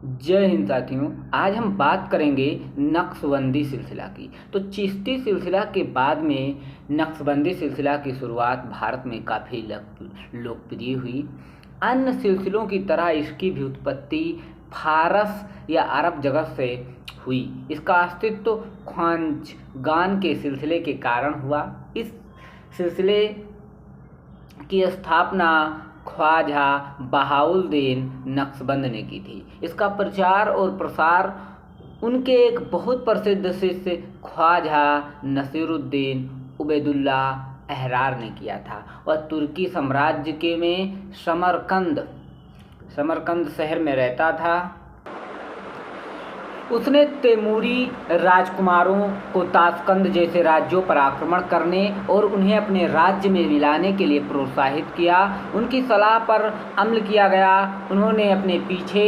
जय हिंद साथियों। आज हम बात करेंगे नक्शबंदी सिलसिला की। तो चिश्ती सिलसिला के बाद में नक्शबंदी सिलसिला की शुरुआत भारत में काफ़ी लोकप्रिय हुई। अन्य सिलसिलों की तरह इसकी भी उत्पत्ति फारस या अरब जगत से हुई। इसका अस्तित्व ख्वाजगान के सिलसिले के कारण हुआ। इस सिलसिले की स्थापना ख्वाजा बहाउद्दीन नक्शबंद ने की थी। इसका प्रचार और प्रसार उनके एक बहुत प्रसिद्ध शिष्य ख्वाजा नसीरुद्दीन उबैदुल्ला अहरार ने किया था। वह तुर्की साम्राज्य के में समरकंद शहर में रहता था। उसने तैमूरी राजकुमारों को ताशकंद जैसे राज्यों पर आक्रमण करने और उन्हें अपने राज्य में मिलाने के लिए प्रोत्साहित किया। उनकी सलाह पर अमल किया गया। उन्होंने अपने पीछे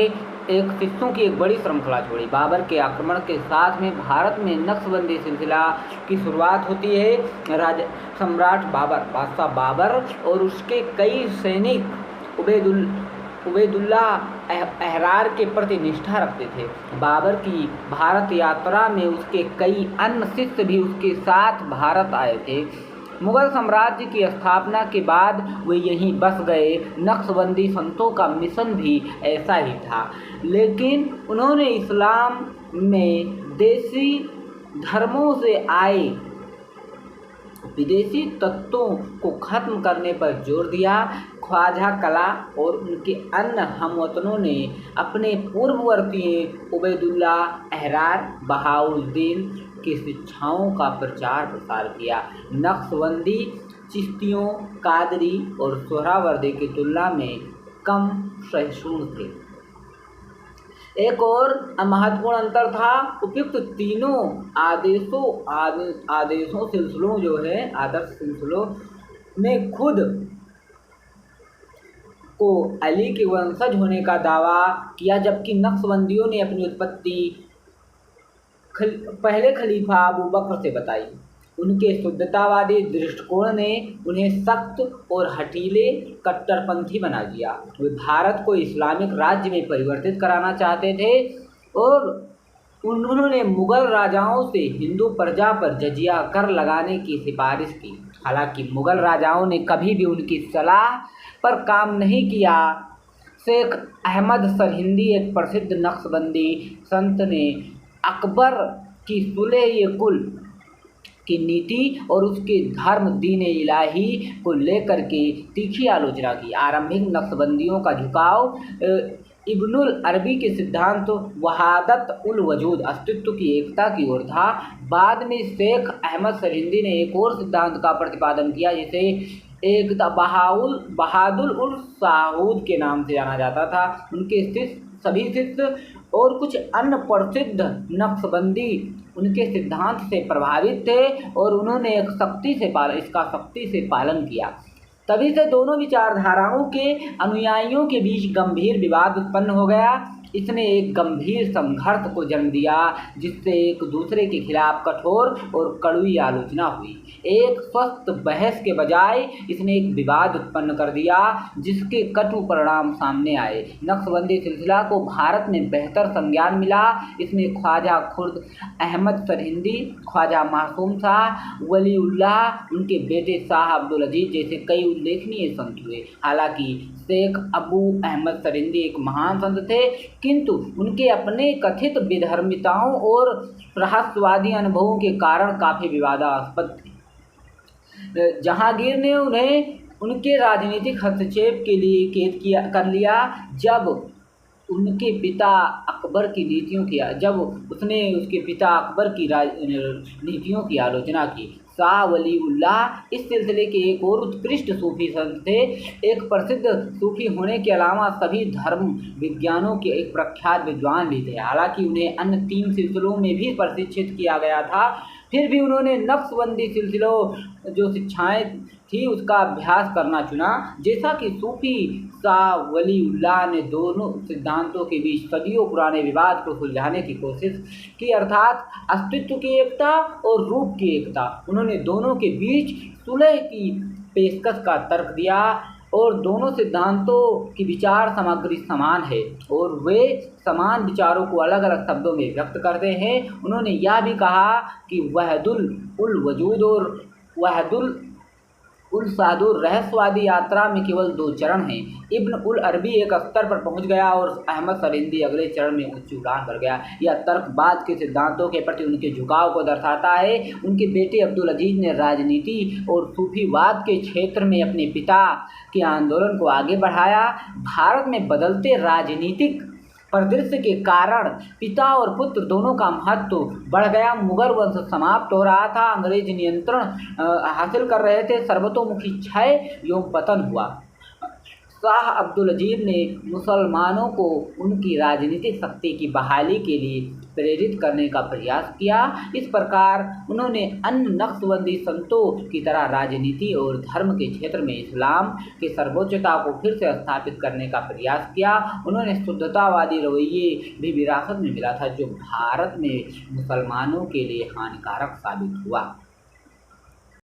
एक शिष्यों की एक बड़ी श्रृंखला छोड़ी। बाबर के आक्रमण के साथ में भारत में नक्शबंदी सिलसिला की शुरुआत होती है। सम्राट बादशाह बाबर और उसके कई सैनिक उबैदुल्ला अहरार के प्रति निष्ठा रखते थे। बाबर की भारत यात्रा में उसके कई अन्य शिष्य भी उसके साथ भारत आए थे। मुगल साम्राज्य की स्थापना के बाद वे यहीं बस गए। नक्शबंदी संतों का मिशन भी ऐसा ही था, लेकिन उन्होंने इस्लाम में देसी धर्मों से आए विदेशी तत्वों को खत्म करने पर जोर दिया। ख्वाजा कला और उनके अन्य हमवतनों ने अपने पूर्ववर्ती उबैदुल्ला अहरार बहाउद्दीन की शिक्षाओं का प्रचार प्रसार किया। नक्शबंदी चिश्तियों, कादरी और सोहरावर्दी की तुलना में कम सहिष्णु थे। एक और महत्वपूर्ण अंतर था, उपयुक्त तीनों आदर्श सिलसिलों ने खुद को अली के वंशज होने का दावा किया, जबकि नक्शबंदियों ने अपनी उत्पत्ति पहले खलीफा अबू बकर से बताई। उनके शुद्धतावादी दृष्टिकोण ने उन्हें सख्त और हठीले कट्टरपंथी बना दिया। वे भारत को इस्लामिक राज्य में परिवर्तित कराना चाहते थे और उन्होंने मुगल राजाओं से हिंदू प्रजा पर जजिया कर लगाने की सिफारिश की। हालांकि मुगल राजाओं ने कभी भी उनकी सलाह पर काम नहीं किया। शेख अहमद सरहिंदी, एक प्रसिद्ध नक्शबंदी संत, ने अकबर की सुलह-ए-कुल की नीति और उसके धर्म दीन इलाही को लेकर के तीखी आलोचना की। आरंभिक नक्शबंदियों का झुकाव इब्नुल अरबी के सिद्धांत वहादत उल वजूद, अस्तित्व की एकता की ओर था। बाद में शेख अहमद सरहिंदी ने एक और सिद्धांत का प्रतिपादन किया, जिसे एकता बहादुर उल साहूद के नाम से जाना जाता था। उनके सभी शिष्य और कुछ अन्य प्रसिद्ध नक्शबंदी उनके सिद्धांत से प्रभावित थे और उन्होंने इसका सख्ती से पालन किया। तभी से दोनों विचारधाराओं के अनुयायियों के बीच गंभीर विवाद उत्पन्न हो गया। इसने एक गंभीर संघर्ष को जन्म दिया, जिससे एक दूसरे के खिलाफ कठोर और कड़वी आलोचना हुई। एक स्वस्थ बहस के बजाय इसने एक विवाद उत्पन्न कर दिया, जिसके कटु परिणाम सामने आए। नक्शबंदी सिलसिला को भारत में बेहतर संज्ञान मिला। इसमें ख्वाजा खुर्द अहमद सरहिंदी, ख्वाजा मासूम शाह वलीउल्लाह, उनके बेटे शाह अब्दुल अजीज जैसे कई उल्लेखनीय संत हुए। हालांकि शेख अबू अहमद सरहिंदी एक महान संत थे, किंतु उनके अपने कथित विधर्मिताओं और रहस्यवादी अनुभवों के कारण काफ़ी विवादास्पद थे। जहांगीर ने उन्हें उनके राजनीतिक हस्तक्षेप के लिए कैद कर लिया। जब उसने उसके पिता अकबर की नीतियों की आलोचना की। शाह वलीउल्लाह इस सिलसिले के एक और उत्कृष्ट सूफी संत थे। एक प्रसिद्ध सूफी होने के अलावा सभी धर्म विज्ञानों के एक प्रख्यात विद्वान भी थे। हालांकि उन्हें अन्य 3 सिलसिलों में भी प्रशिक्षित किया गया था, फिर भी उन्होंने नक्शबंदी सिलसिलों जो शिक्षाएं थी उसका अभ्यास करना चुना। जैसा कि सूफी शाह वलीउल्लाह ने दोनों सिद्धांतों के बीच सदियों पुराने विवाद को सुलझाने की कोशिश की, अर्थात अस्तित्व की एकता और रूप की एकता। उन्होंने दोनों के बीच सुलह की पेशकश का तर्क दिया। और दोनों सिद्धांतों की विचार सामग्री समान है और वे समान विचारों को अलग अलग शब्दों में व्यक्त करते हैं। उन्होंने यह भी कहा कि वहदुल उल वजूद और वहदुल उल सादुर रहस्यवादी यात्रा में केवल 2 चरण हैं। इब्न उल अरबी एक स्तर पर पहुंच गया और अहमद सरिंदी अगले चरण में ऊंची उड़ान भर गया। यह तर्कवाद के सिद्धांतों के प्रति उनके झुकाव को दर्शाता है। उनके बेटे अब्दुल अजीज ने राजनीति और सूफीवाद के क्षेत्र में अपने पिता के आंदोलन को आगे बढ़ाया। भारत में बदलते राजनीतिक परिदृश्य के कारण पिता और पुत्र दोनों का महत्व बढ़ गया। मुगल वंश समाप्त हो रहा था, अंग्रेज नियंत्रण हासिल कर रहे थे, सर्वतोमुखी क्षय एवं पतन हुआ। शाह अब्दुल अजीज ने मुसलमानों को उनकी राजनीतिक शक्ति की बहाली के लिए प्रेरित करने का प्रयास किया। इस प्रकार उन्होंने अन्य नक्शबंदी संतों की तरह राजनीति और धर्म के क्षेत्र में इस्लाम की सर्वोच्चता को फिर से स्थापित करने का प्रयास किया। उन्होंने शुद्धतावादी रवैये भी विरासत में मिला था, जो भारत में मुसलमानों के लिए हानिकारक साबित हुआ।